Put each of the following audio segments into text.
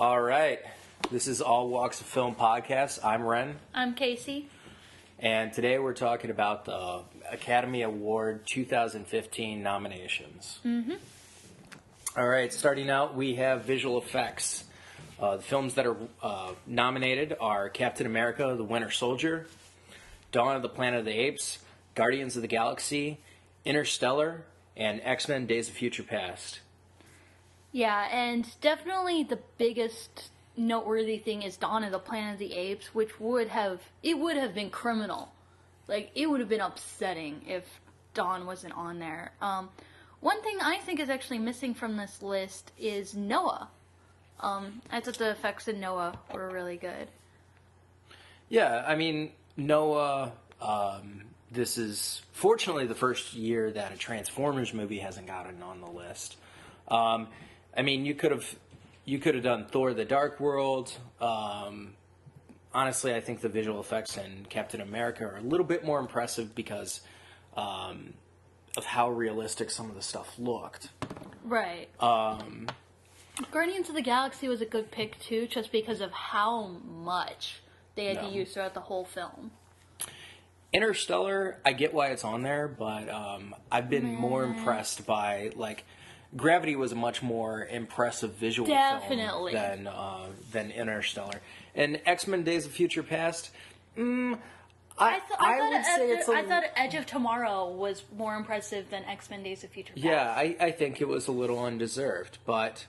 All right. This is All Walks of Film podcast. I'm Ren. I'm Casey. And today we're talking about the Academy Award 2015 nominations. Mm-hmm. All right. Starting out, we have visual effects. The films that are nominated are Captain America, The Winter Soldier, Dawn of the Planet of the Apes, Guardians of the Galaxy, Interstellar, and X-Men Days of Future Past. Yeah, and definitely the biggest noteworthy thing is Dawn of the Planet of the Apes, which would have been criminal. Like, it would have been upsetting if Dawn wasn't on there. One thing I think is actually missing from this list is Noah. I thought the effects in Noah were really good. Yeah, I mean, Noah, this is fortunately the first year that a Transformers movie hasn't gotten on the list. I mean, you could have done Thor: The Dark World. Honestly, I think the visual effects in Captain America are a little bit more impressive because of how realistic some of the stuff looked. Right. Guardians of the Galaxy was a good pick too, just because of how much they had to use throughout the whole film. Interstellar, I get why it's on there, but I've been more impressed by, like, Gravity was a much more impressive visual film than Interstellar. And X-Men Days of Future Past, I thought Edge of Tomorrow was more impressive than X-Men Days of Future Past. Yeah, I think it was a little undeserved, but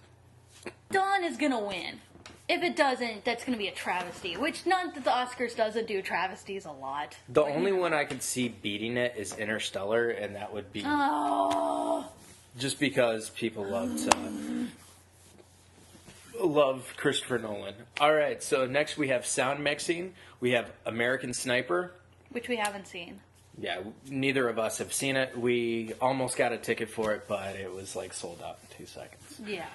Dawn is gonna win. If it doesn't, that's going to be a travesty. Which, not that the Oscars doesn't do travesties a lot. The only one I could see beating it is Interstellar, and that would be just because people love Christopher Nolan. All right, so next we have sound mixing. We have American Sniper, which we haven't seen. Yeah, neither of us have seen it. We almost got a ticket for it, but it was like sold out in 2 seconds. Yeah.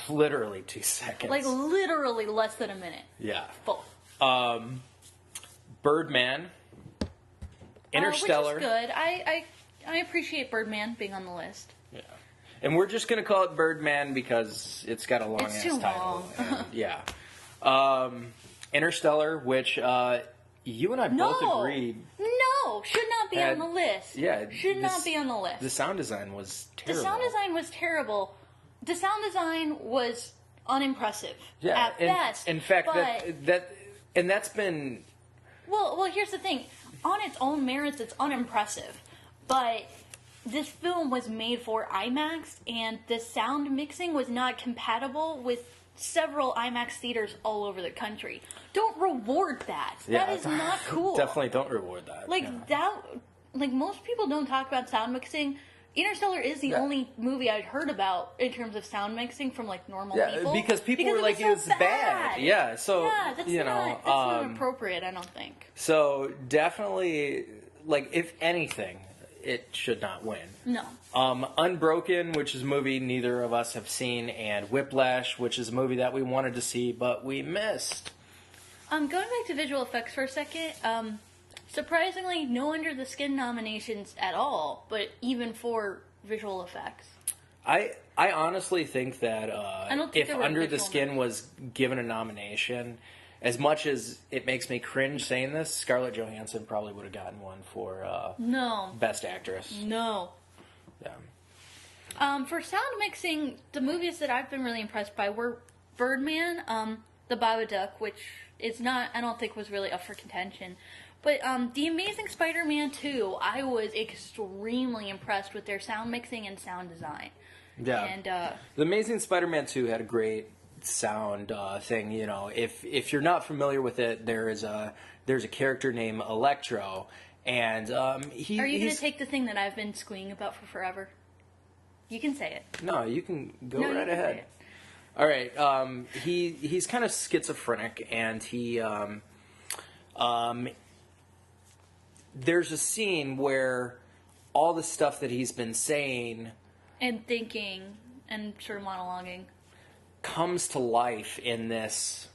Literally 2 seconds. Like, literally less than a minute. Yeah. Full. Birdman. Interstellar. Which is good. I appreciate Birdman being on the list. Yeah. And we're just going to call it Birdman because it's got a long-ass title. Long. And, yeah. Interstellar, which you and I both agreed. No, should not be on the list. Yeah. Should not be on the list. The sound design was terrible. The sound design was terrible. The sound design was unimpressive at best. In fact, that's been. Well, here's the thing. On its own merits, it's unimpressive. But this film was made for IMAX, and the sound mixing was not compatible with several IMAX theaters all over the country. Don't reward that. Yeah, that is not cool. Definitely don't reward that. Like most people don't talk about sound mixing. Interstellar is the only movie I'd heard about in terms of sound mixing from, like, normal people. Because people were like, it was bad. Yeah, so, that's not appropriate, I don't think. So, definitely, like, if anything, it should not win. No. Unbroken, which is a movie neither of us have seen, and Whiplash, which is a movie that we wanted to see, but we missed. Going back to visual effects for a second, surprisingly, no Under the Skin nominations at all, but even for visual effects. I honestly think that if Under the Skin was given a nomination, as much as it makes me cringe saying this, Scarlett Johansson probably would have gotten one for Best Actress. No. Yeah. For sound mixing, the movies that I've been really impressed by were Birdman, The Babadook, which is not, I don't think was really up for contention. But The Amazing Spider-Man 2, I was extremely impressed with their sound mixing and sound design. Yeah. And The Amazing Spider-Man 2 had a great sound thing. You know, if you're not familiar with it, there's a character named Electro, and Are you going to take the thing that I've been squealing about for forever? You can say it. No, you can go right ahead. All right. He's kind of schizophrenic, and he there's a scene where all the stuff that he's been saying and thinking and sort of monologuing comes to life in this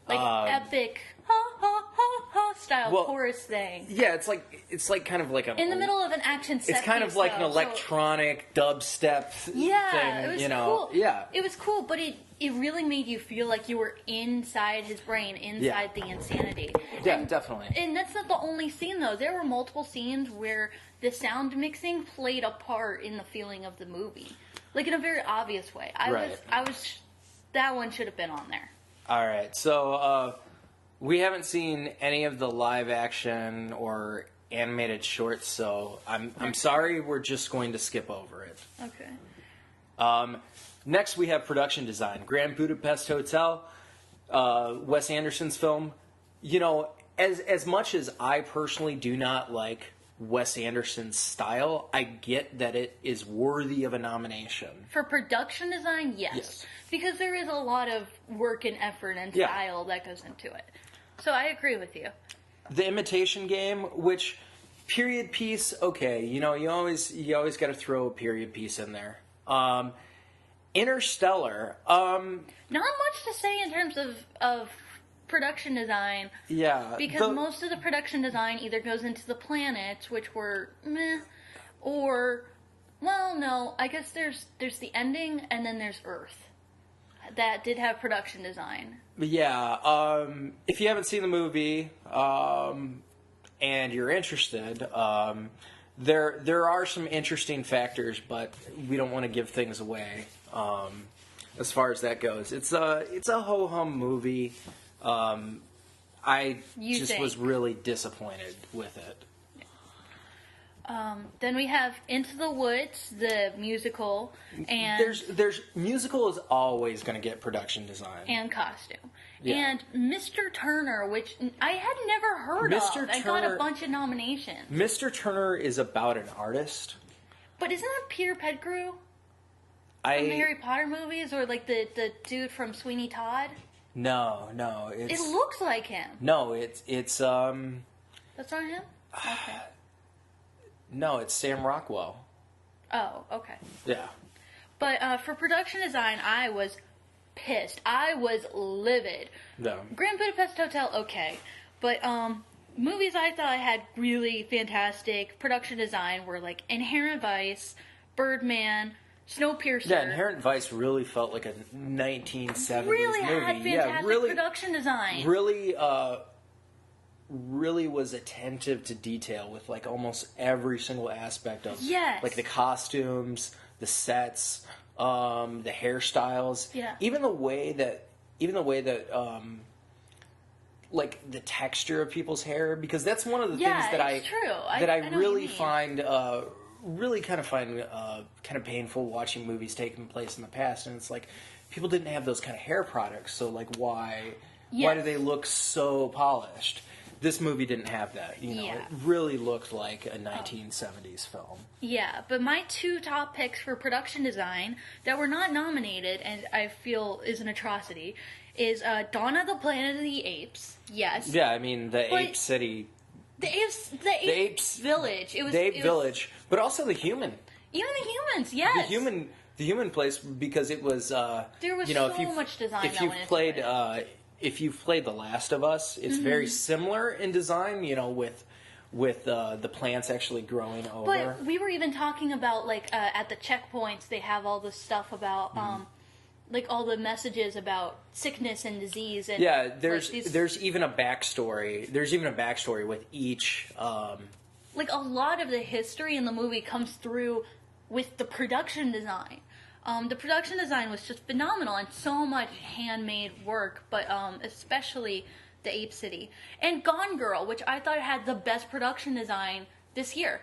epic ha ha ha ha style Well, chorus thing. Yeah, it's like kind of like In the middle of an action set It's kind piece, of like an though, so- electronic dubstep Yeah, thing, it was you know. cool. Yeah. It was cool, but it really made you feel like you were inside his brain, inside the insanity. Yeah, definitely. And that's not the only scene, though. There were multiple scenes where the sound mixing played a part in the feeling of the movie, like in a very obvious way. I was. That one should have been on there. All right, so we haven't seen any of the live action or animated shorts, so I'm sorry. We're just going to skip over it. Okay. Next, we have production design. Grand Budapest Hotel, Wes Anderson's film. You know, as much as I personally do not like Wes Anderson's style, I get that it is worthy of a nomination. For production design, yes. Because there is a lot of work and effort and style that goes into it. So I agree with you. The Imitation Game, which period piece, okay, you know, you always got to throw a period piece in there. Interstellar, not much to say in terms of production design. Yeah. Because most of the production design either goes into the planets, which were meh, or, well, no, I guess there's the ending and then there's Earth. That did have production design. Yeah. If you haven't seen the movie and you're interested, there are some interesting factors, but we don't want to give things away as far as that goes. It's a ho hum movie. I was really disappointed with it. Then we have Into the Woods, the musical, and there's musical is always going to get production design and costume, Yeah. and Mr. Turner, which I had never heard of. I got a bunch of nominations. Mr. Turner is about an artist, but isn't that Peter Pettigrew from the Harry Potter movies, or like the dude from Sweeney Todd? No, it looks like him. No, it's That's not him. Okay. No, it's Sam Rockwell. Oh, okay. Yeah. But for production design, I was pissed. I was livid. No. Grand Budapest Hotel, okay. But movies I thought had really fantastic production design were like Inherent Vice, Birdman, Snowpiercer. Yeah, Inherent Vice really felt like a 1970s really movie. had fantastic production design. Really was attentive to detail with like almost every single aspect of like the costumes, the sets, the hairstyles, even the way that like the texture of people's hair, because that's one of the things that I really find really kind of find kind of painful watching movies taking place in the past, and it's like people didn't have those kind of hair products, so like why do they look so polished? This movie didn't have that, you know. It really looked like a 1970s film. Yeah, but my two top picks for production design that were not nominated, and I feel is an atrocity, is Dawn of the Planet of the Apes. Yes. Yeah, I mean the Ape City. The Apes Village. The Ape Village, but also the human. Even the humans, yes. The human place, because it was. There was much design. If you've played The Last of Us, it's very similar in design, you know, with the plants actually growing over. But we were even talking about, like, at the checkpoints, they have all this stuff about, like, all the messages about sickness and disease. And there's even a backstory. There's even a backstory with each. Like, a lot of the history in the movie comes through with the production design. The production design was just phenomenal and so much handmade work, but especially the Ape City. And Gone Girl, which I thought had the best production design this year.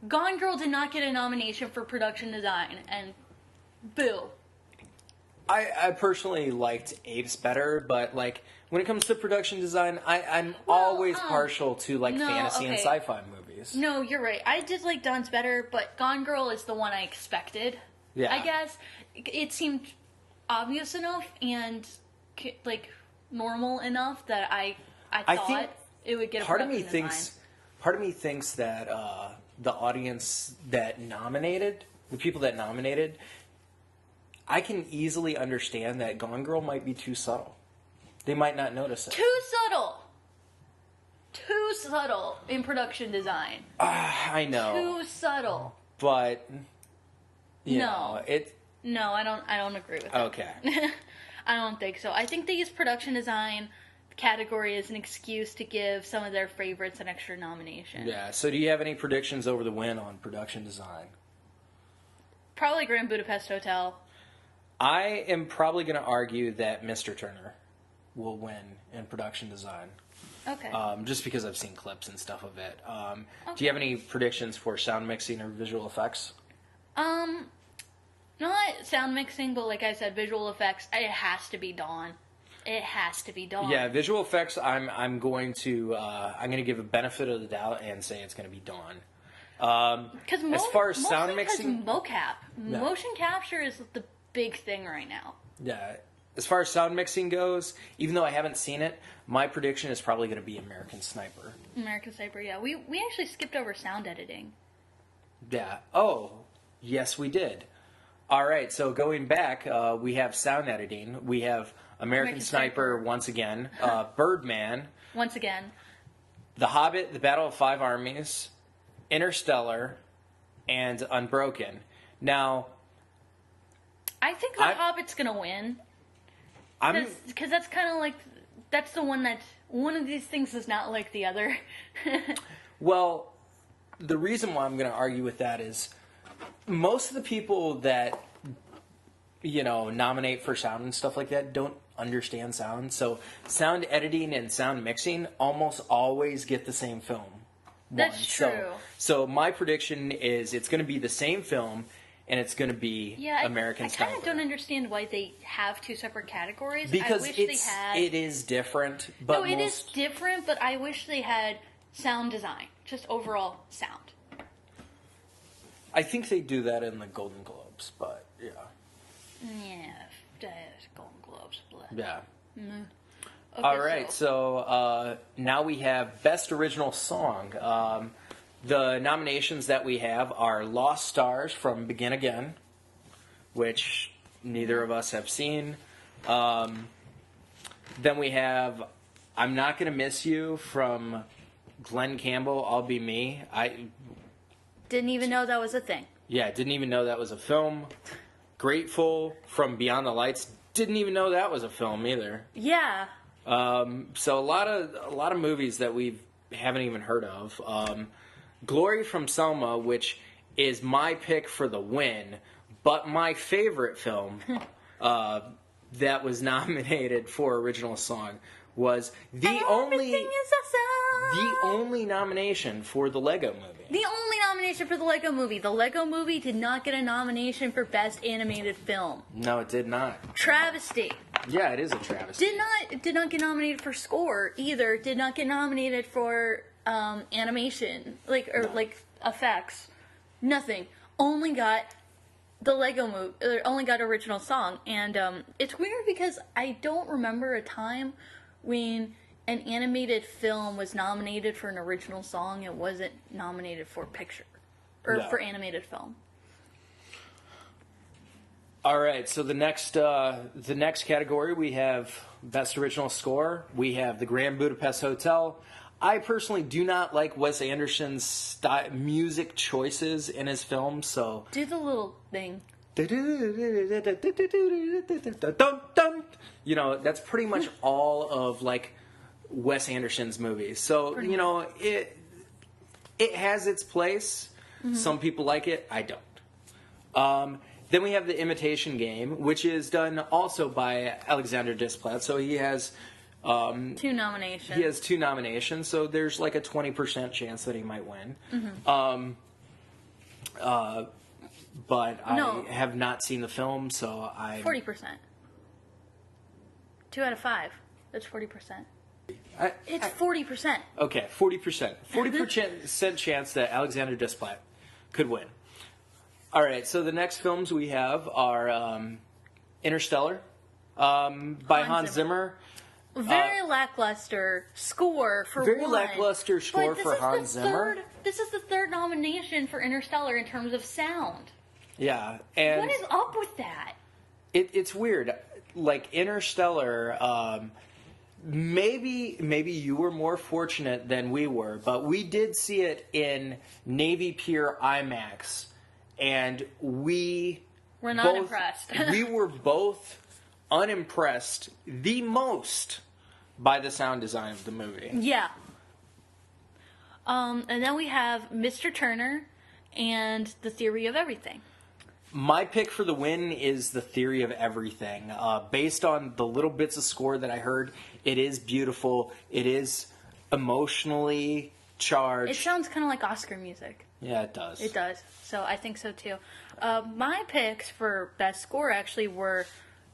Gone Girl did not get a nomination for production design, and boo. I personally liked Apes better, but like when it comes to production design, I'm always partial to like fantasy and sci-fi movies. No, you're right. I did like Dawn's better, but Gone Girl is the one I expected. Yeah. I guess it seemed obvious enough and like normal enough that I thought it would get a production design. Part of me thinks that the audience that nominated, the people that nominated, I can easily understand that Gone Girl might be too subtle. They might not notice it. Too subtle. subtle in production design. I know, Too subtle. but you No. know, it. No, I don't agree with that. Okay. I don't think so. I think they use production design category as an excuse to give some of their favorites an extra nomination. Yeah. So, do you have any predictions over the win on production design? Probably Grand Budapest Hotel. I am probably going to argue that Mr. Turner will win in production design. Okay. Just because I've seen clips and stuff of it. Do you have any predictions for sound mixing or visual effects? Not sound mixing, but like I said, visual effects. It has to be Dawn. It has to be Dawn. Yeah, visual effects. I'm going to give a benefit of the doubt and say it's going to be Dawn. Because as far as sound mostly mixing, mocap, Yeah. motion capture is the big thing right now. yeah. As far as sound mixing goes, even though I haven't seen it, my prediction is probably going to be American Sniper. American Sniper, yeah. We actually skipped over sound editing. Yeah. Oh, yes, we did. All right. So going back, we have sound editing. We have American Sniper once again, Birdman, Once again, The Hobbit, The Battle of Five Armies, Interstellar, and Unbroken. Now, I think The Hobbit's gonna win. Because that's kind of like, that's the one that, one of these things is not like the other. Well, the reason why I'm going to argue with that is most of the people that, nominate for sound and stuff like that don't understand sound. So sound editing and sound mixing almost always get the same film. That's true. So my prediction is it's going to be the same film, and it's going to be Yeah, American Sniper. I kind of don't understand why they have two separate categories. Because I wish they had. it is different. But No, it is different, but I wish they had sound design, just overall sound. I think they do that in the Golden Globes, but yeah. Yeah, Golden Globes. Blah. Yeah. Okay, All right, so now we have Best Original Song. The nominations that we have are Lost Stars from Begin Again, which neither of us have seen. Then we have I'm Not Gonna Miss You from Glenn Campbell, I'll Be Me. Didn't even know that was a thing. Didn't even know that was a film. Grateful from Beyond the Lights. Didn't even know that was a film either. Yeah. So a lot of movies that we haven't even heard of. Glory from Selma, which is my pick for the win, but my favorite film that was nominated for original song was the only nomination for the Lego Movie. The only nomination for the Lego Movie. The Lego Movie did not get a nomination for Best Animated Film. No, it did not. Travesty. Yeah, it is a travesty. Did not get nominated for score either. Did not get nominated for animation, like effects. Nothing. Only got the Lego Movie. Only got original song, and it's weird because I don't remember a time when an animated film was nominated for an original song. It wasn't nominated for picture or for animated film. All right, so the next category we have Best Original Score. We have The Grand Budapest Hotel. I personally do not like Wes Anderson's music choices in his films, so Do the little thing. That's pretty much all of Wes Anderson's movies. So it has its place. Mm-hmm. Some people like it. I don't. Then we have The Imitation Game, which is done also by Alexander Desplat. So he has 2 nominations. He has 2 nominations, so there's a 20% chance that he might win. Mm-hmm. But I have not seen the film, so 40%. 2 out of 5. That's 40%. It's 40%. Okay, 40%. 40% chance that Alexander Desplat could win. All right, so the next films we have are Interstellar by Hans Zimmer. Very lackluster score for very one. lackluster score for Hans Zimmer. This is the third nomination for Interstellar in terms of sound. Yeah, and what is up with that? It's weird. Interstellar, maybe you were more fortunate than we were, but we did see it in Navy Pier IMAX, and we're not impressed. We were both unimpressed the most by the sound design of the movie. Yeah. And then we have Mr. Turner and The Theory of Everything. My pick for the win is The Theory of Everything. Based on the little bits of score that I heard, it is beautiful. It is emotionally charged. It sounds kind of like Oscar music. Yeah, it does. It does. So I think so too. My picks for best score actually were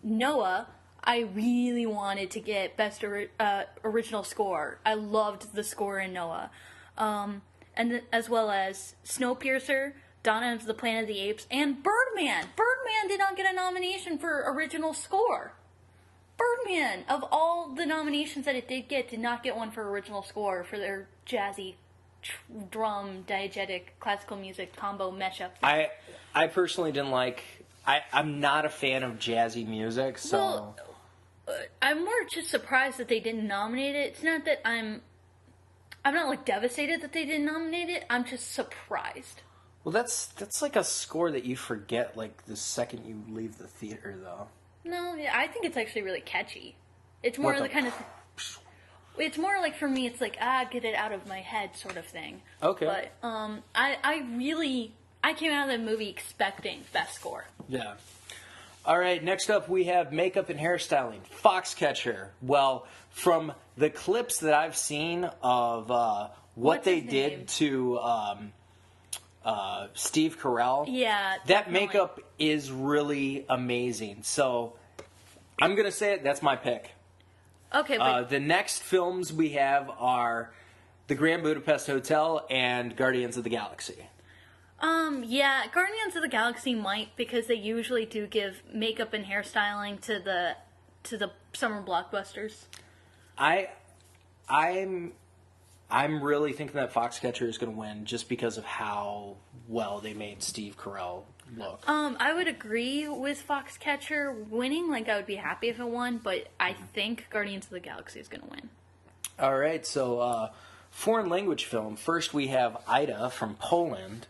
Noah. I really wanted to get best original score. I loved the score in Noah. And as well as Snowpiercer, Dawn of the Planet of the Apes, and Birdman. Birdman did not get a nomination for original score. Birdman, of all the nominations that it did get, did not get one for original score for their jazzy drum, diegetic, classical music combo mashup. I personally didn't like... I'm not a fan of jazzy music, so... Well, I'm more just surprised that they didn't nominate it. It's not that I'm not like devastated that they didn't nominate it. I'm just surprised. Well, that's like a score that you forget like the second you leave the theater, though. No, yeah, I think it's actually really catchy. It's more the kind of. It's more like for me, it's like get it out of my head sort of thing. Okay. But I came out of the movie expecting best score. Yeah. All right, next up we have makeup and hairstyling. Foxcatcher. Well, from the clips that I've seen of what they did to Steve Carell, yeah, that definitely. makeup is really amazing. So I'm going to say it, that's my pick. Okay, but the next films we have are The Grand Budapest Hotel and Guardians of the Galaxy. Yeah, Guardians of the Galaxy might, because they usually do give makeup and hairstyling to the summer blockbusters. I'm really thinking that Foxcatcher is going to win just because of how well they made Steve Carell look. I would agree with Foxcatcher winning. Like, I would be happy if it won, but I think Guardians of the Galaxy is going to win. All right, so foreign language film. First we have Ida from Poland.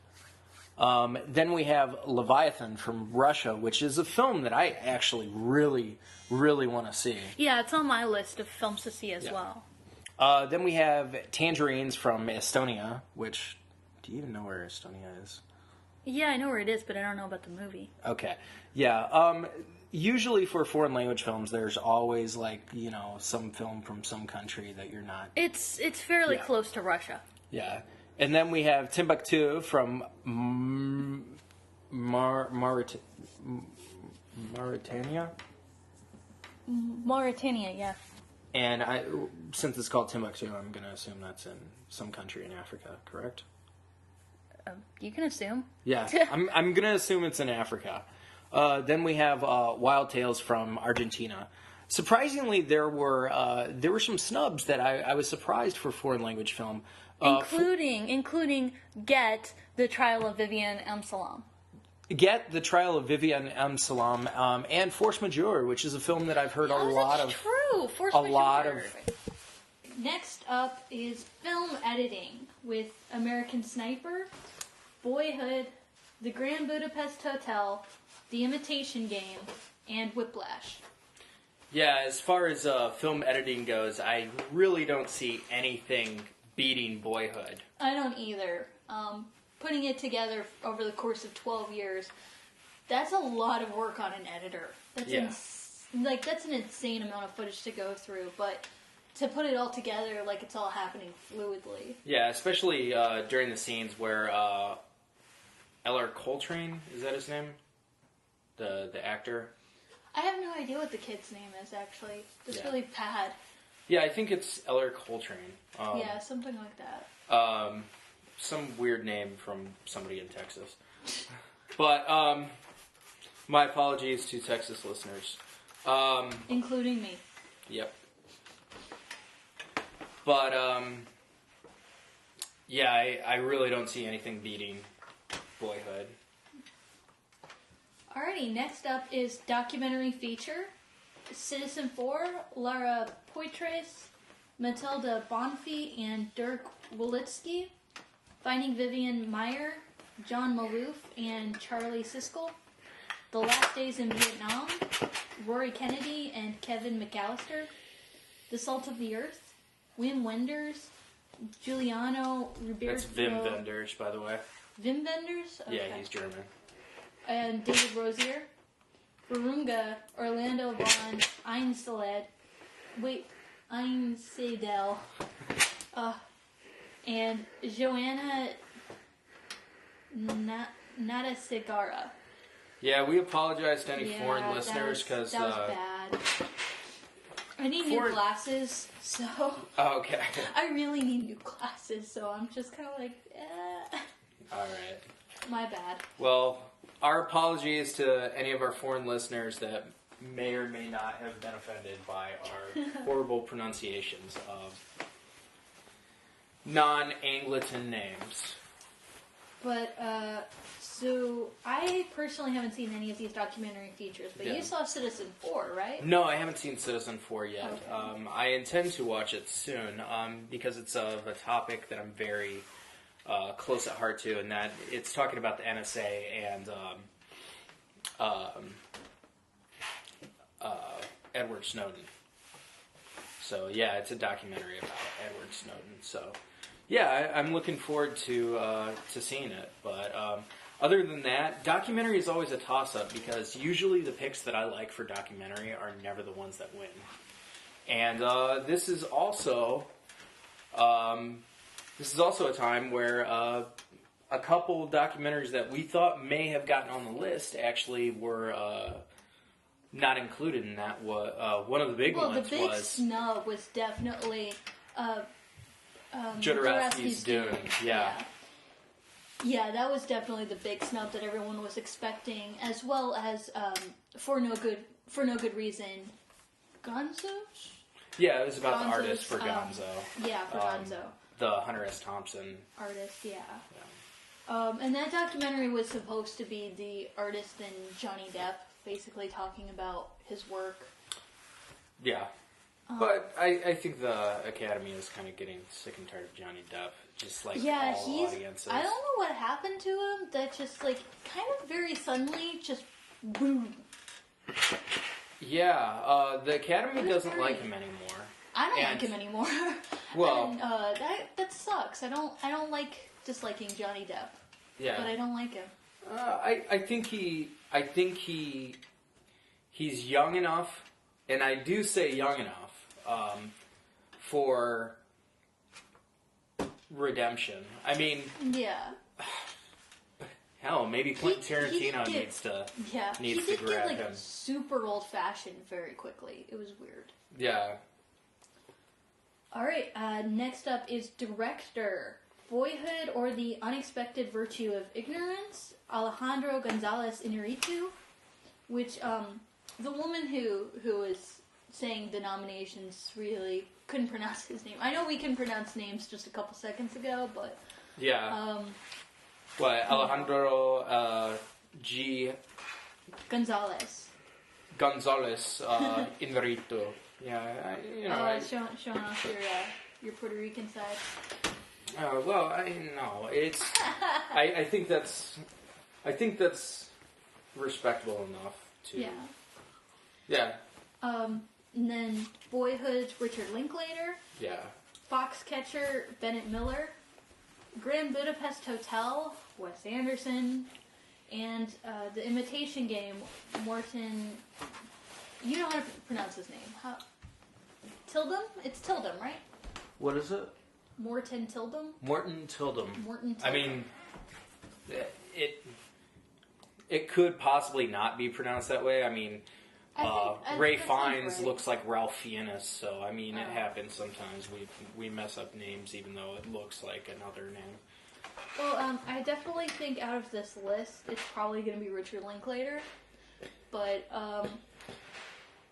Then we have Leviathan from Russia, which is a film that I actually really, really want to see. Yeah, it's on my list of films to see as well. Then we have Tangerines from Estonia, which, do you even know where Estonia is? Yeah, I know where it is, but I don't know about the movie. Okay. Yeah, usually for foreign language films, there's always, like, you know, some film from some country that you're not... It's fairly close to Russia. Yeah. And then we have Timbuktu from Mauritania? Mauritania, yeah. And since it's called Timbuktu, I'm going to assume that's in some country in Africa, correct? You can assume. Yeah, I'm going to assume it's in Africa. Then we have Wild Tales from Argentina. Surprisingly, there were some snubs that I was surprised for foreign language film. Including Get, The Trial of Vivian M. Salam. Get, The Trial of Vivian M. Salam, and Force Majeure, which is a film that I've heard a lot of. True. Force a Majeure. lot of. Next up is film editing with American Sniper, Boyhood, The Grand Budapest Hotel, The Imitation Game, and Whiplash. Yeah, as far as film editing goes, I really don't see anything beating Boyhood. I don't either. Putting it together over the course of 12 years, that's a lot of work on an editor. That's that's an insane amount of footage to go through, but to put it all together like it's all happening fluidly. Yeah, especially during the scenes where Eller Coltrane, is that his name? The actor? I have no idea what the kid's name is, actually. It's really bad. Yeah, I think it's Eller Coltrane. Yeah, something like that. Some weird name from somebody in Texas. But, my apologies to Texas listeners. Including me. Yep. But, yeah, I really don't see anything beating Boyhood. Alrighty, next up is documentary feature. Citizen 4, Lara Poitras, Matilda Bonfi, and Dirk Wolitsky. Finding Vivian Meyer, John Maloof, and Charlie Siskel. The Last Days in Vietnam, Rory Kennedy and Kevin McAllister. The Salt of the Earth, Wim Wenders, Giuliano Roberto. That's Wim Wenders, by the way. Wim Wenders? Okay. Yeah, he's German. And David Rosier. Virunga, Orlando von Einstead. Einsedel. And Joanna Nadasigara. Yeah, we apologize to any foreign listeners because that was bad. I need new glasses, so oh, okay. I really need new glasses, so I'm just kind of like, eh. All right. My bad. Well, our apologies to any of our foreign listeners that may or may not have been offended by our horrible pronunciations of non-Anglican names. But, so I personally haven't seen any of these documentary features, but you saw Citizen 4, right? No, I haven't seen Citizen 4 yet. Okay. I intend to watch it soon because it's of a topic that I'm very close at heart to, and that it's talking about the NSA and Edward Snowden. So yeah, it's a documentary about Edward Snowden. So yeah, I'm looking forward to seeing it. But other than that, documentary is always a toss-up because usually the picks that I like for documentary are never the ones that win. And this is also a time where a couple documentaries that we thought may have gotten on the list actually were not included in that. One of the big ones was... Well, the big snub was definitely Jodorowsky's Dune. Yeah. Yeah, that was definitely the big snub that everyone was expecting, as well as for no good reason, Gonzo. Yeah, it was about the Gonzo's, artist for Gonzo. Yeah, for Gonzo. The Hunter S. Thompson artist. Yeah. And that documentary was supposed to be the artist and Johnny Depp, basically talking about his work. Yeah. But I think the Academy is kind of getting sick and tired of Johnny Depp, just like all audiences. I don't know what happened to him, that just like kind of very suddenly just boom. Yeah, the Academy doesn't like him anymore. I don't like him anymore. Well, and, that sucks. I don't like disliking Johnny Depp. Yeah, but I don't like him. I think he's young enough, and I do say young enough, for redemption. I mean, yeah. Hell, maybe Quentin Tarantino needs to grab get, him. Super old fashioned very quickly. It was weird. Yeah. All right. Next up is director. Boyhood or the Unexpected Virtue of Ignorance, Alejandro Gonzalez Inarritu, which the woman who was saying the nominations really couldn't pronounce his name. I know we can pronounce names just a couple seconds ago, but yeah. Alejandro G. Gonzalez Inarritu. Yeah, showing off your Puerto Rican side. Well, I know it's. I think that's respectable enough to. Yeah. Yeah. And then Boyhood's Richard Linklater. Yeah. Foxcatcher Bennett Miller. Grand Budapest Hotel Wes Anderson, and The Imitation Game Morton. You know how to pronounce his name? Tildum? It's Tildum, right? What is it? Morton Tildum? Morton Tildum. Morton Tildum. I mean, it could possibly not be pronounced that way. I mean, Ray Fiennes looks like Ralph Fiennes, so I mean, it happens sometimes. We mess up names even though it looks like another name. Well, I definitely think out of this list, it's probably going to be Richard Linklater. But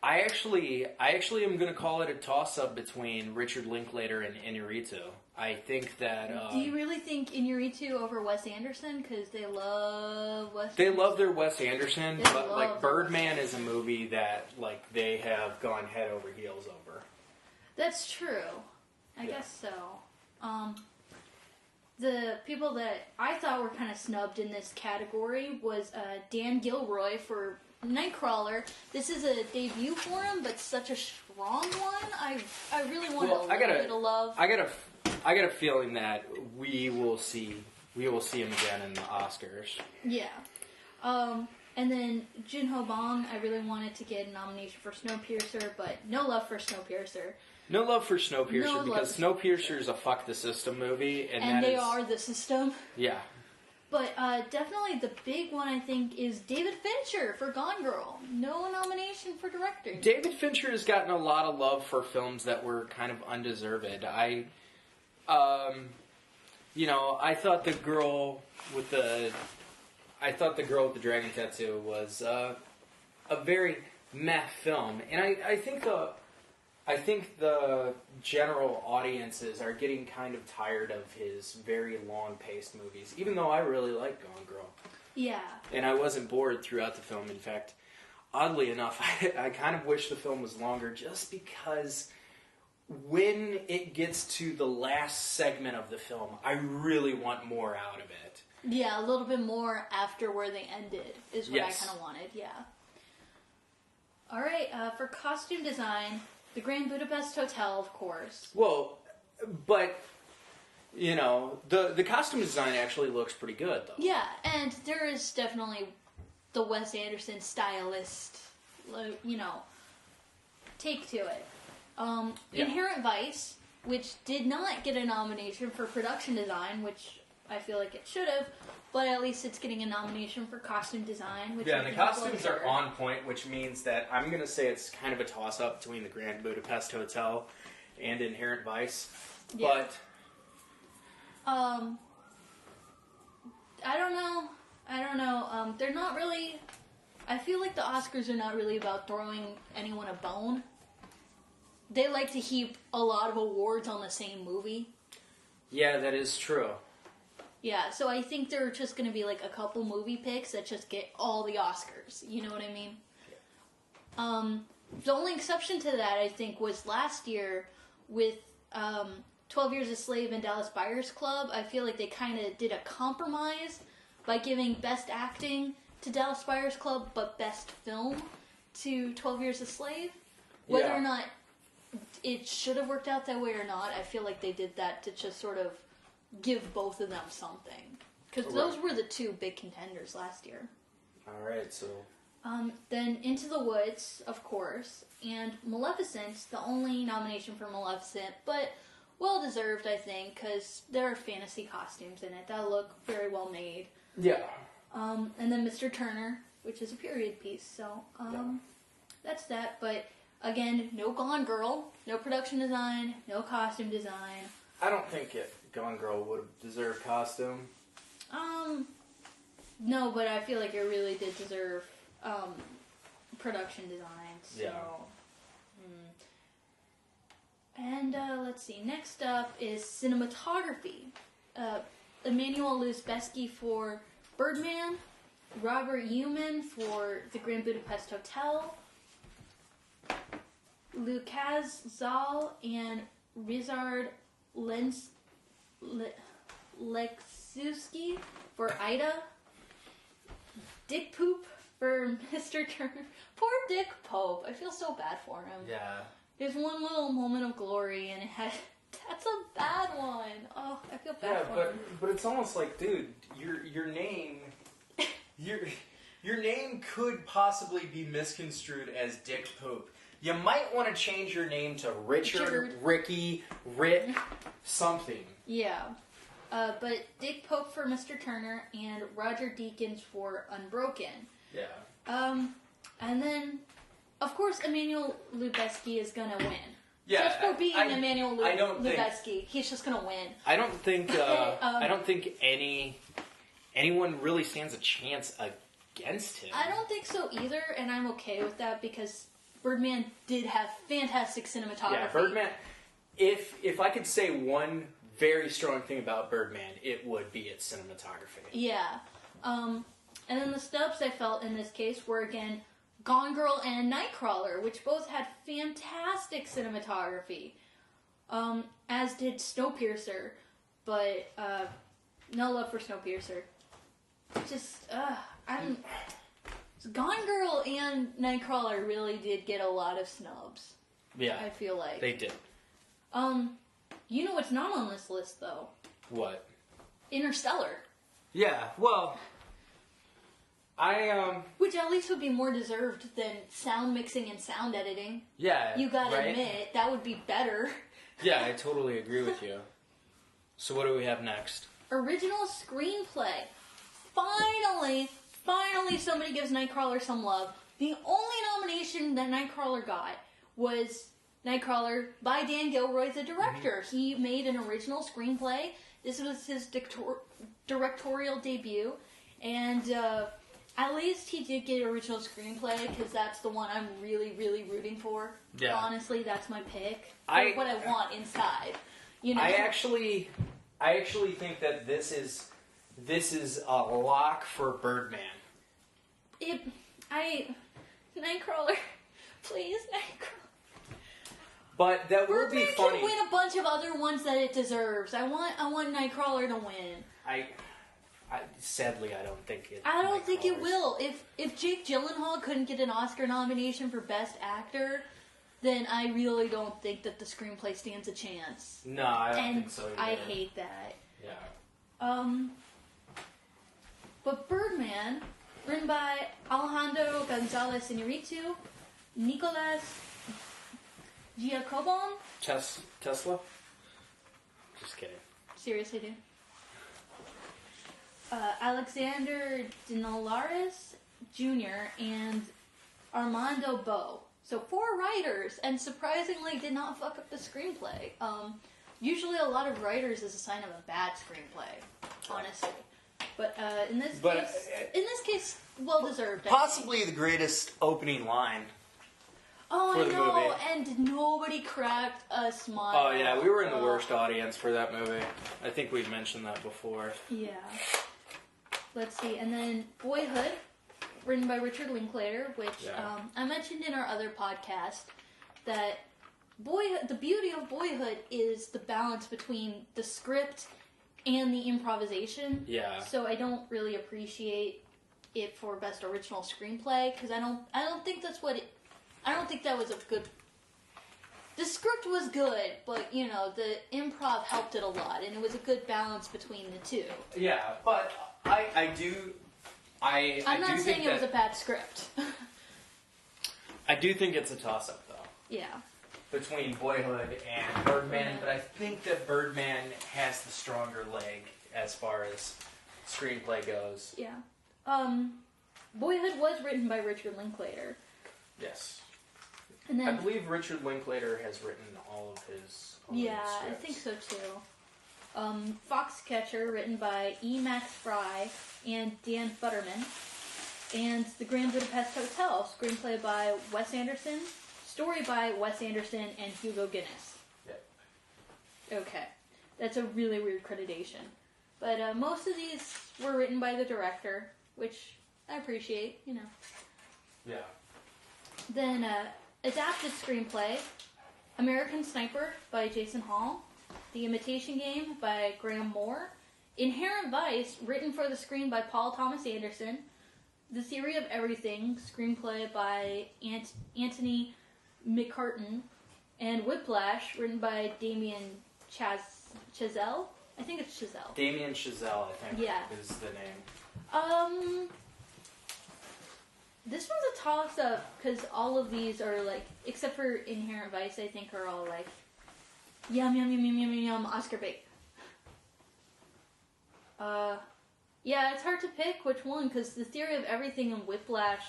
I actually am going to call it a toss-up between Richard Linklater and Inarritu. I think that... Do you really think Inarritu over Wes Anderson? Because they love Wes They Anderson. love their Wes Anderson, They but love like their Birdman is a movie that like they have gone head over heels over. That's true. I guess so. The people that I thought were kind of snubbed in this category was Dan Gilroy for Nightcrawler. This is a debut for him, but such a strong one. I really wanted a little bit of love. I got a feeling that we will see him again in the Oscars. Yeah. And then Jin-Ho Bong, I really wanted to get a nomination for Snowpiercer, but no love for Snowpiercer. No love for Snowpiercer No love because for Snowpiercer is a fuck the system movie, And they are the system. Yeah. But definitely the big one, I think, is David Fincher for Gone Girl. No nomination for director. David Fincher has gotten a lot of love for films that were kind of undeserved. I thought the girl with the dragon tattoo was a very meh film, and I think the general audiences are getting kind of tired of his very long-paced movies, even though I really like Gone Girl. Yeah. And I wasn't bored throughout the film. In fact, oddly enough, I kind of wish the film was longer just because when it gets to the last segment of the film, I really want more out of it. Yeah, a little bit more after where they ended is what Yes. I kind of wanted, yeah. All right, for costume design, the Grand Budapest Hotel, of course. Well, but, the costume design actually looks pretty good, though. Yeah, and there is definitely the Wes Anderson stylist, take to it. Yeah. Inherent Vice, which did not get a nomination for production design, which I feel like it should have, but at least it's getting a nomination for costume design. Which Yeah, I and the think is costumes better. are on point, which means that I'm going to say it's kind of a toss-up between the Grand Budapest Hotel and Inherent Vice. Yeah. But I don't know. They're not really. I feel like the Oscars are not really about throwing anyone a bone. They like to heap a lot of awards on the same movie. yeah, that is true. Yeah, so I think there are just going to be like a couple movie picks that just get all the Oscars. You know what I mean? The only exception to that, I think, was last year with 12 Years a Slave and Dallas Buyers Club. I feel like they kind of did a compromise by giving Best Acting to Dallas Buyers Club, but Best Film to 12 Years a Slave. Whether Yeah. or not it should have worked out that way or not, I feel like they did that to just sort of give both of them something. Because those were the two big contenders last year. All right, so Then Into the Woods, of course, and Maleficent, the only nomination for Maleficent, but well-deserved, I think, because there are fantasy costumes in it that look very well made. yeah. And then Mr. Turner, which is a period piece, so that's that. But again, no Gone Girl, no production design, no costume design. I don't think Gone Girl would have deserved costume. No, but I feel like it really did deserve production design. So, Yeah. And let's see. Next up is cinematography. Emmanuel Lubezki for Birdman, Robert Newman for The Grand Budapest Hotel, Lucas Zal and Rizard Leksuski for Ida, Dick Poop for Mr. Turner. Poor Dick Pope. I feel so bad for him. Yeah. There's one little moment of glory, and that's a bad one. Oh, I feel bad for him. but it's almost like, dude, your name, your name could possibly be misconstrued as Dick Poop. You might want to change your name to Richard. Ricky, Rit, something. Yeah. But Dick Pope for Mr. Turner and Roger Deakins for Unbroken. Yeah. And then, of course, Emmanuel Lubezki is gonna win. Yeah, Just for being Emmanuel I don't think- Lubezki, he's just gonna win. I don't think I don't think anyone really stands a chance against him. I don't think so either, and I'm okay with that because Birdman did have fantastic cinematography. Yeah, Birdman. If I could say one very strong thing about Birdman, it would be its cinematography. Yeah. And then the snubs I felt in this case were, again, Gone Girl and Nightcrawler, which both had fantastic cinematography, as did Snowpiercer, but no love for Snowpiercer. Just, Gone Girl and Nightcrawler really did get a lot of snubs. Yeah, I feel like. they did. You know what's not on this list, though? What? Interstellar. Yeah, well, Which at least would be more deserved than sound mixing and sound editing. Yeah, You gotta right? admit, that would be better. Yeah, I totally agree with you. So what do we have next? Original screenplay. Finally somebody gives Nightcrawler some love. The only nomination that Nightcrawler got was Nightcrawler by Dan Gilroy, the director. Mm-hmm. He made an original screenplay. This was his directorial debut. And at least he did get original screenplay, because that's the one I'm really, really rooting for. Yeah. Honestly, that's my pick. I- What I want inside. You know? I actually think that this is a lock for Birdman. Nightcrawler. Please, Nightcrawler. But that will Birdman be funny. can win a bunch of other ones that it deserves. I want Nightcrawler to win. Sadly, I don't think it. I don't think it Nightcrawler's- will. If Jake Gyllenhaal couldn't get an Oscar nomination for Best Actor, then I really don't think that the screenplay stands a chance. No, I don't And think so either. I hate that. Yeah. But Birdman, written by Alejandro González Iñárritu, Nicolas Giacobon. Tesla? Just kidding. Seriously, dude. Alexander Dinolaris Jr. and Armando Bo. So 4 writers, and surprisingly did not fuck up the screenplay. Usually a lot of writers is a sign of a bad screenplay, honestly. But in this case, well deserved. I think. Possibly the greatest opening line. Oh, for I the know, movie. and nobody cracked a smile. Oh yeah, we were in the worst audience for that movie. I think we've mentioned that before. Yeah. Let's see, and then Boyhood, written by Richard Linklater, which Yeah. I mentioned in our other podcast that the beauty of Boyhood is the balance between the script and the improvisation. Yeah. So I don't really appreciate it for best original screenplay, because I don't think that's what it. I don't think that was a good. The script was good, but you know the improv helped it a lot, and it was a good balance between the two. Yeah, but I'm not saying it was a bad script. I do think it's a toss-up though Yeah. between Boyhood and Birdman, but I think that Birdman has the stronger leg as far as screenplay goes. Yeah. Boyhood was written by Richard Linklater. Yes. And I then believe Richard Linklater has written all of his own yeah, I scripts. think so too. Foxcatcher, written by E. Max Fry and Dan Futterman. And The Grand Budapest Hotel, screenplay by Wes Anderson, story by Wes Anderson and Hugo Guinness. Yeah. Okay. That's a really weird accreditation. But most of these were written by the director, which I appreciate, you know. Yeah. Then adapted screenplay, American Sniper by Jason Hall, The Imitation Game by Graham Moore, Inherent Vice, written for the screen by Paul Thomas Anderson, The Theory of Everything, screenplay by Anthony McCartan, and Whiplash, written by Damien Chazelle. I think it's Chazelle. Damien Chazelle, I think, Yeah. is the name. This one's a toss-up, because all of these are, like, except for Inherent Vice, I think are all, like, yum, yum, yum, yum, yum, yum, yum, Oscar bait. Yeah, it's hard to pick which one, because The Theory of Everything and Whiplash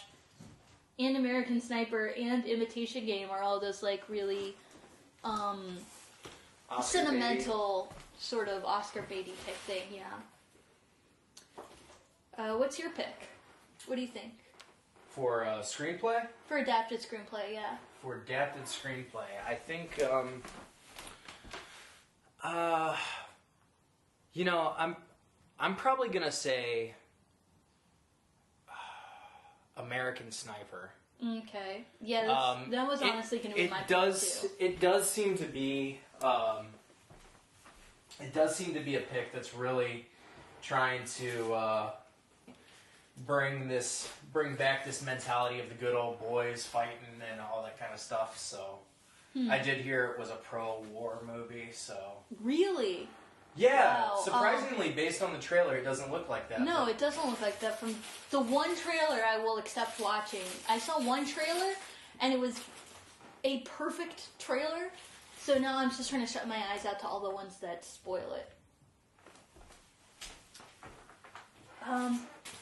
and American Sniper and Imitation Game are all those, like, really, Oscar sentimental sort of Oscar baity type thing, yeah. What's your pick? What do you think? For screenplay? For adapted screenplay, yeah. For adapted screenplay, I think, you know, I'm probably gonna say American Sniper. Okay. Yeah, that was honestly going to be my pick, too. It does seem to be a pick that's really trying to bring back this mentality of the good old boys fighting and all that kind of stuff. So I did hear it was a pro-war movie. So really. Yeah, wow. Surprisingly, based on the trailer, it doesn't look like that. No, it doesn't look like that. From the one trailer I will accept watching. I saw one trailer, and it was a perfect trailer, so now I'm just trying to shut my eyes out to all the ones that spoil it.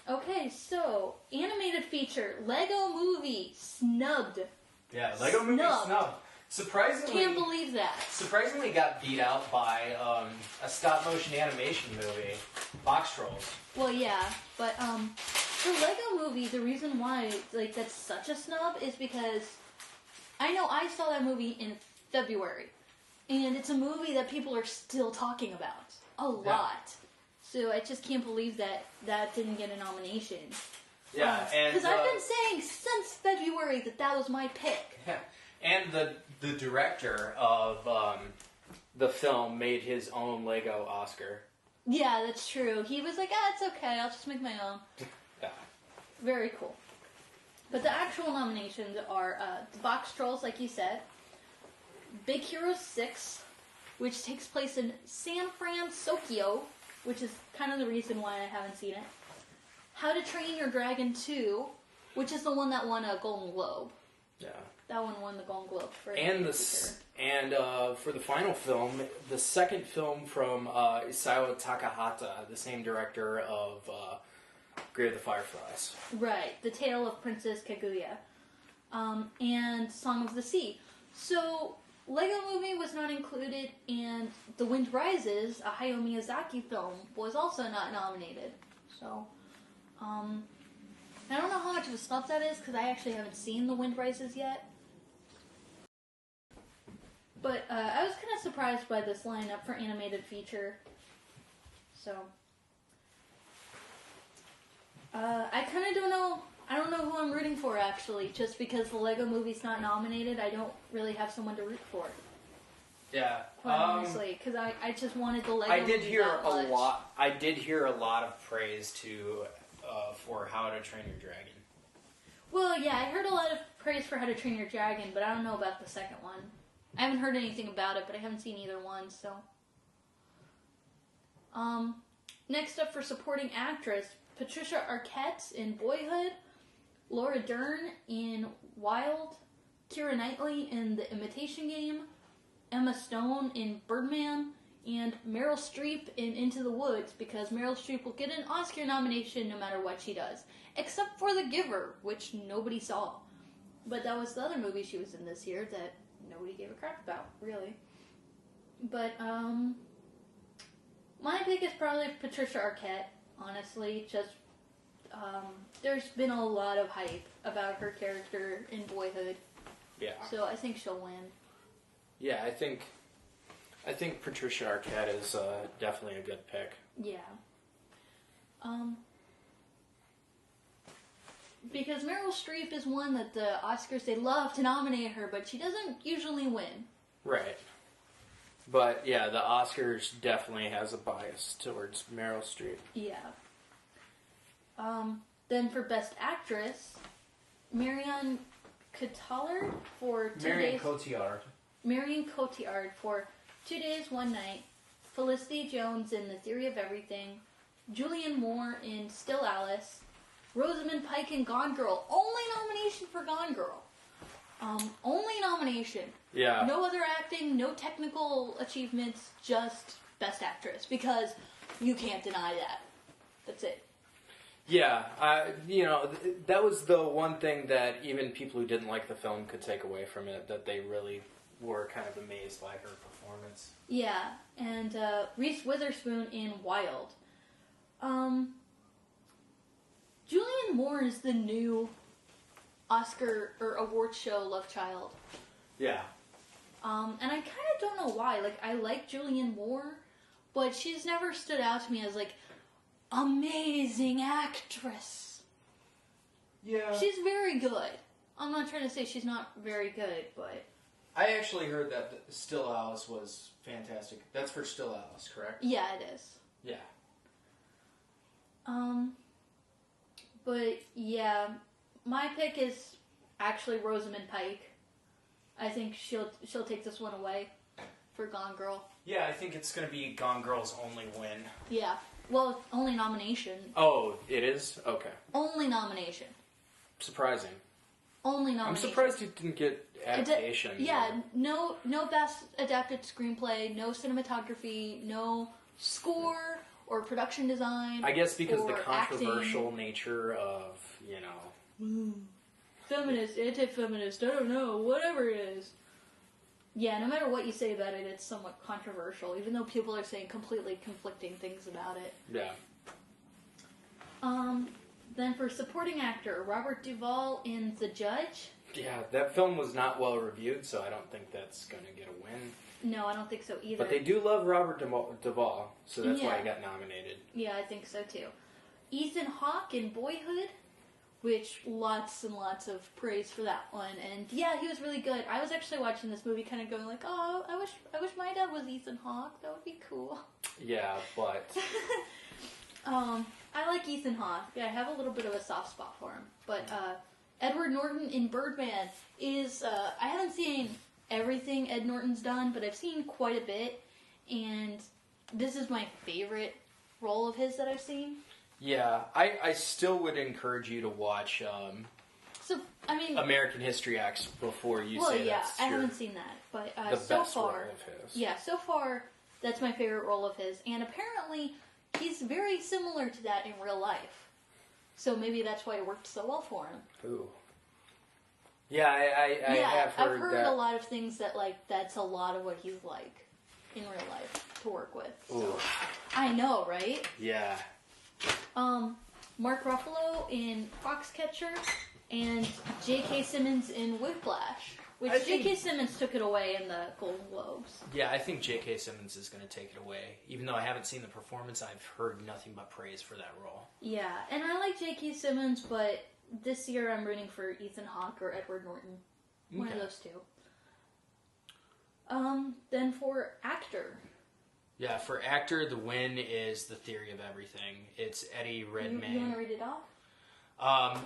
Okay, so, animated feature, Lego Movie, snubbed. Yeah, Lego Movie snubbed. Surprisingly, can't believe that. Surprisingly, got beat out by a stop motion animation movie, Box Trolls. Well, yeah, but the Lego Movie, the reason why that's such a snub is because I know I saw that movie in February, and it's a movie that people are still talking about a lot. So I just can't believe that didn't get a nomination. Yeah, because I've been saying since February that was my pick. Yeah. And the director of the film made his own Lego Oscar. Yeah, that's true. He was like, it's okay, I'll just make my own. Yeah. Very cool. But the actual nominations are the Box Trolls, like you said, Big Hero 6, which takes place in San Francisco, which is kind of the reason why I haven't seen it. How to Train Your Dragon 2, which is the one that won a Golden Globe. Yeah. That one won the Golden Globe for for the final film, the second film from Isao Takahata, the same director of Grave of the Fireflies. Right, The Tale of Princess Kaguya, and Song of the Sea. So Lego Movie was not included, and The Wind Rises, a Hayao Miyazaki film, was also not nominated. So, I don't know how much of a snub that is, because I actually haven't seen The Wind Rises yet. But I was kind of surprised by this lineup for animated feature. So, I kind of don't know. I don't know who I'm rooting for, actually. Just because the Lego Movie's not nominated, I don't really have someone to root for. Yeah. Quite honestly, because I just wanted the Lego I did Movie hear that a much. lot. I did hear a lot of praise for How to Train Your Dragon. Well, yeah, I heard a lot of praise for How to Train Your Dragon, but I don't know about the second one. I haven't heard anything about it, but I haven't seen either one, so. Next up for supporting actress, Patricia Arquette in Boyhood, Laura Dern in Wild, Keira Knightley in The Imitation Game, Emma Stone in Birdman, and Meryl Streep in Into the Woods, because Meryl Streep will get an Oscar nomination no matter what she does. Except for The Giver, which nobody saw. But that was the other movie she was in this year that nobody gave a crap about, really. But, my pick is probably Patricia Arquette, honestly. Just, there's been a lot of hype about her character in Boyhood. Yeah. So I think she'll win. Yeah, I think Patricia Arquette is definitely a good pick. Yeah. Because Meryl Streep is one that the Oscars, they love to nominate her, but she doesn't usually win. Right. But, yeah, the Oscars definitely has a bias towards Meryl Streep. Yeah. Then for Best Actress, Marion Cotillard for 2 Marion days. Cotillard. Marion Cotillard for 2 Days, One Night. Felicity Jones in The Theory of Everything. Julianne Moore in Still Alice. Rosamund Pike in Gone Girl. Only nomination for Gone Girl. Only nomination. Yeah. No other acting, no technical achievements, just Best Actress. Because you can't deny that. That's it. Yeah, that was the one thing that even people who didn't like the film could take away from it, that they really were kind of amazed by her performance. Yeah, and Reese Witherspoon in Wild. Julianne Moore is the new Oscar or award show love child. Yeah. And I kind of don't know why. Like, I like Julianne Moore, but she's never stood out to me as, like, amazing actress. Yeah. She's very good. I'm not trying to say she's not very good, but... I actually heard that Still Alice was fantastic. That's for Still Alice, correct? Yeah, it is. Yeah. But, yeah, my pick is actually Rosamund Pike. I think she'll take this one away for Gone Girl. Yeah, I think it's going to be Gone Girl's only win. Yeah. Well, only nomination. Oh, it is? Okay. Only nomination. Surprising. Only nomination. I'm surprised you didn't get adaptation. Yeah, no best adapted screenplay, no cinematography, no score or production design. I guess because or the controversial acting. nature of, Feminist, anti-feminist, I don't know, whatever it is. Yeah, no matter what you say about it, it's somewhat controversial, even though people are saying completely conflicting things about it. Yeah. Then for supporting actor, Robert Duvall in The Judge. Yeah, that film was not well reviewed, so I don't think that's going to get a win. No, I don't think so either. But they do love Robert Duvall, so that's why Yeah. he got nominated. Yeah, I think so too. Ethan Hawke in Boyhood, which lots and lots of praise for that one. And yeah, he was really good. I was actually watching this movie kind of going like, oh, I wish my dad was Ethan Hawke. That would be cool. Yeah, but... I like Ethan Hawke. Yeah, I have a little bit of a soft spot for him. But Edward Norton in Birdman is, I haven't seen everything Ed Norton's done, but I've seen quite a bit. And this is my favorite role of his that I've seen. Yeah, I still would encourage you to watch So, I mean... American History X before you well, say yeah, that's I haven't seen that. But the so best far... role of his. Yeah, so far, that's my favorite role of his. And apparently, he's very similar to that in real life. So maybe that's why it worked so well for him. Ooh. Yeah, I have heard I've heard that. a lot of things that, like, that's a lot of what he's like in real life to work with. So. Ooh. I know, right? Yeah. Mark Ruffalo in Foxcatcher and J.K. Simmons in Whiplash. Which J.K. Simmons took it away in the Golden Globes. Yeah, I think J.K. Simmons is going to take it away. Even though I haven't seen the performance, I've heard nothing but praise for that role. Yeah, and I like J.K. Simmons, but this year I'm rooting for Ethan Hawke or Edward Norton. One of those two. Then for actor. Yeah, for actor, the win is The Theory of Everything. It's Eddie Redmayne. You want to read it off?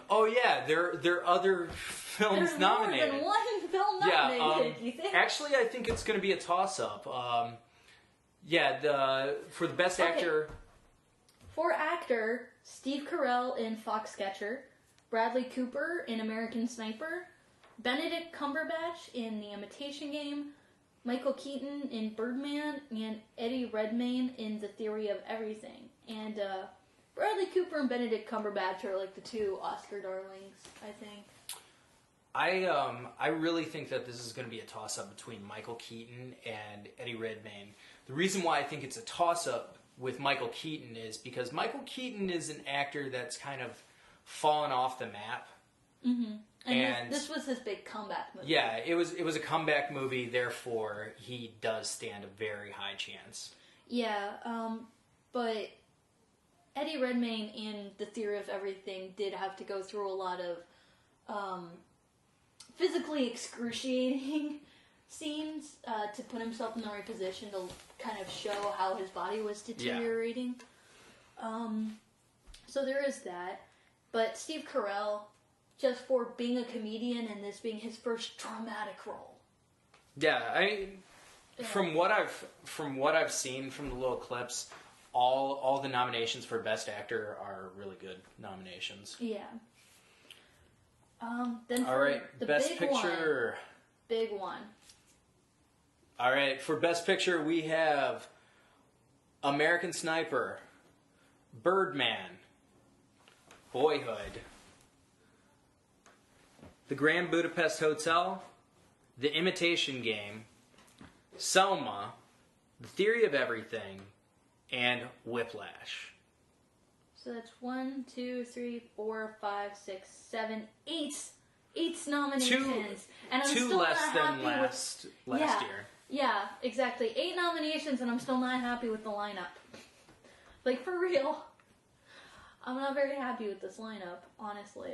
Oh yeah, there are other films There's nominated. more than one film nominated, you think? Actually, I think it's going to be a toss-up. For the best actor... For actor, Steve Carell in Foxcatcher, Bradley Cooper in American Sniper, Benedict Cumberbatch in The Imitation Game, Michael Keaton in Birdman, and Eddie Redmayne in The Theory of Everything. And Bradley Cooper and Benedict Cumberbatch are like the two Oscar darlings, I think. I really think that this is going to be a toss-up between Michael Keaton and Eddie Redmayne. The reason why I think it's a toss-up with Michael Keaton is because Michael Keaton is an actor that's kind of fallen off the map. Mm-hmm. And this was his big comeback movie. Yeah, it was a comeback movie, therefore he does stand a very high chance. Yeah, but Eddie Redmayne in The Theory of Everything did have to go through a lot of physically excruciating scenes to put himself in the right position to kind of show how his body was deteriorating. Yeah. So there is that. But Steve Carell, just for being a comedian and this being his first dramatic role. Yeah, from what I've seen from the little clips, all the nominations for Best Actor are really good nominations. Yeah. Then for all right, the Best big Picture. Big one. All right, for Best Picture, we have American Sniper, Birdman, Boyhood, The Grand Budapest Hotel, The Imitation Game, Selma, The Theory of Everything, and Whiplash. So that's 1, 2, 3, 4, 5, 6, 7, 8 8 nominations, and I'm Two still less not than happy last yeah, year. Yeah, exactly. 8 nominations, and I'm still not happy with the lineup. Like, for real. I'm not very happy with this lineup, honestly.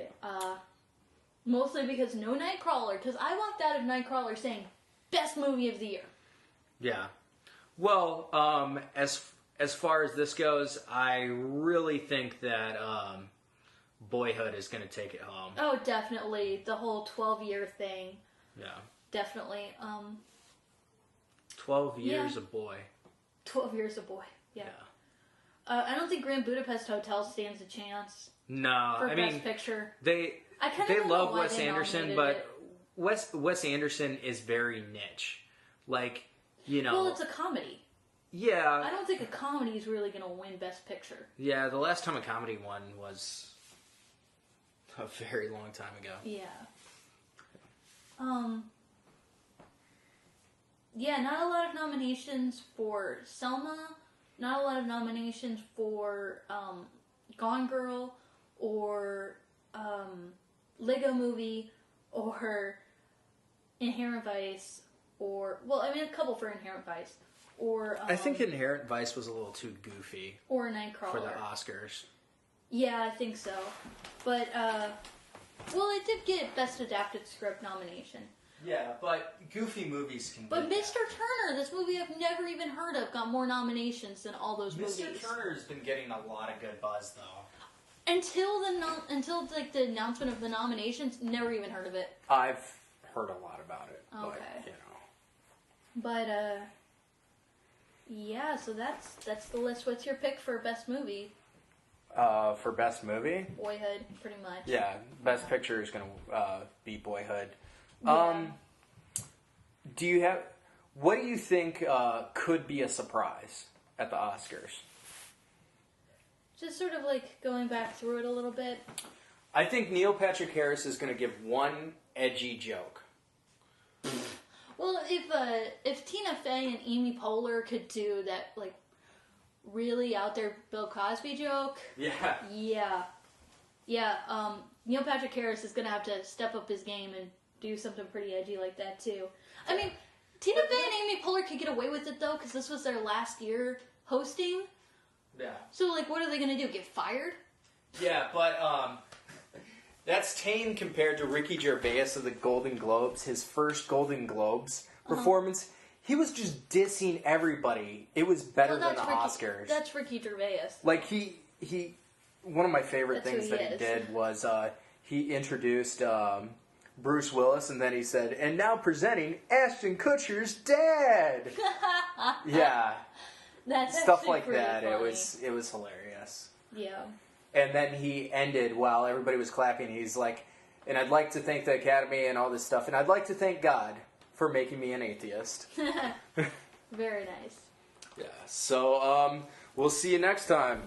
Mostly because no Nightcrawler, because I walked out of Nightcrawler saying, best movie of the year. Yeah. Well, as far as this goes, I really think that Boyhood is going to take it home. Oh, definitely. The whole 12-year thing. Yeah. Definitely. 12 years Yeah. a boy. 12 Years a Boy. Yeah. I don't think Grand Budapest Hotel stands a chance No, for I Best mean, Picture. they I kind of love why Wes they Anderson, nominated but it. Wes Anderson is very niche. Like, you know. Well, it's a comedy. I Yeah. don't think a comedy is really going to win Best Picture. Yeah, the last time a comedy won was a very long time ago. Yeah. Yeah, not a lot of nominations for Selma. Not a lot of nominations for Gone Girl or Lego Movie or Inherent Vice or, well, I mean, a couple for Inherent Vice or I think Inherent Vice was a little too goofy or Nightcrawler. for the Oscars. Yeah, I think so. But well, it did get Best Adapted Script nomination. Yeah, but goofy movies can. But Mr. Turner, this movie I've never even heard of, got more nominations than all those movies. Mr. Turner's been getting a lot of good buzz though. Until like the announcement of the nominations, never even heard of it. I've heard a lot about it. Okay. But, you know. But yeah, so that's the list. What's your pick for best movie? For best movie, Boyhood, pretty much. yeah, best picture is gonna be Boyhood. Yeah. Do you have? What do you think could be a surprise at the Oscars? Just sort of like going back through it a little bit. I think Neil Patrick Harris is going to give one edgy joke. Well, if Tina Fey and Amy Poehler could do that, like, really out there Bill Cosby joke, Yeah. yeah. Neil Patrick Harris is gonna have to step up his game and do something pretty edgy like that too. I mean, Tina Fey and Amy Poehler could get away with it though, because this was their last year hosting. Yeah. So, like, what are they gonna do? Get fired? Yeah, but that's tame compared to Ricky Gervais of the Golden Globes, his first Golden Globes performance. He was just dissing everybody. It was better than the Oscars. That's Ricky Gervais. Like he one of my favorite That's who things he that he is. did was he introduced Bruce Willis, and then he said, "And now presenting Ashton Kutcher's dad." Yeah, That's stuff actually like pretty that. funny. It was hilarious. Yeah. And then he ended while everybody was clapping. He's like, "And I'd like to thank the Academy and all this stuff, and I'd like to thank God for making me an atheist." Very nice. Yeah. So we'll see you next time.